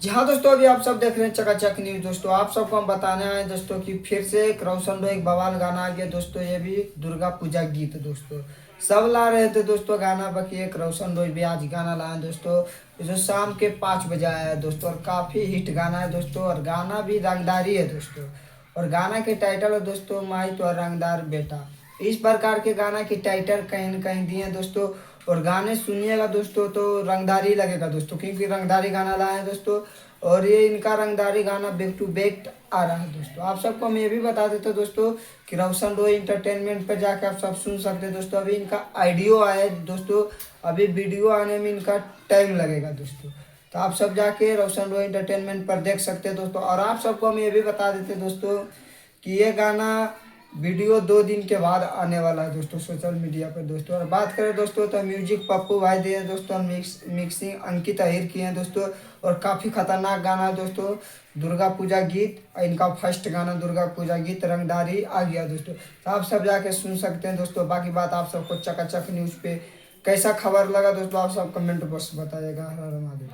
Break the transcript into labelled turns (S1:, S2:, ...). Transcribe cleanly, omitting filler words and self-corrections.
S1: जी हाँ दोस्तों, अभी आप सब देख रहे हैं चकाचक न्यूज। दोस्तों आप सबको हम बताने आए हैं दोस्तों कि फिर से एक रोशन रो एक बवाल गाना आ गया दोस्तों। ये भी दुर्गा पूजा गीत दोस्तों। सब ला रहे थे दोस्तों गाना, बाकी एक रोशन रोय भी आज गाना लाए दोस्तों, जो शाम के 5 बजे आया है दोस्तों। और काफ़ी हिट गाना है दोस्तों, और गाना भी रंगदारी है दोस्तों। और गाना के टाइटल है दोस्तों माई तो रंगदार बेटा। इस प्रकार के गाना की टाइटल कहीं न कहीं दिए हैं दोस्तों। और गाने सुनिएगा दोस्तों तो रंगदारी लगेगा दोस्तों, क्योंकि रंगदारी गाना लाए हैं दोस्तों। और ये इनका रंगदारी गाना बैक टू बैक आ रहा है दोस्तों। आप सबको हम ये भी बता देते दोस्तों कि रोशन रॉय इंटरटेनमेंट पर जाकर आप सब सुन सकते हैं दोस्तों। अभी इनका ऑडियो आया है दोस्तों, अभी वीडियो आने में इनका टाइम लगेगा दोस्तों। तो आप सब जाके रोशन रॉय इंटरटेनमेंट पर देख सकते हैं दोस्तों। और आप सबको हम ये भी बता देते दोस्तों कि ये गाना वीडियो 2 दिन के बाद आने वाला है दोस्तों सोशल मीडिया पर दोस्तों। और बात करें दोस्तों तो म्यूजिक पप्पू भाई दिए हैं दोस्तों, मिक्सिंग अंकित अहिर किए हैं दोस्तों। और काफ़ी खतरनाक गाना है दोस्तों, दुर्गा पूजा गीत। इनका फर्स्ट गाना दुर्गा पूजा गीत रंगदारी आ गया दोस्तों। तो आप सब जाके सुन सकते हैं दोस्तों। बाकी बात आप सबको चकाचक न्यूज़ पे कैसा खबर लगा दोस्तों, आप सब कमेंट बॉक्स बताइएगा। हर हर महादेव।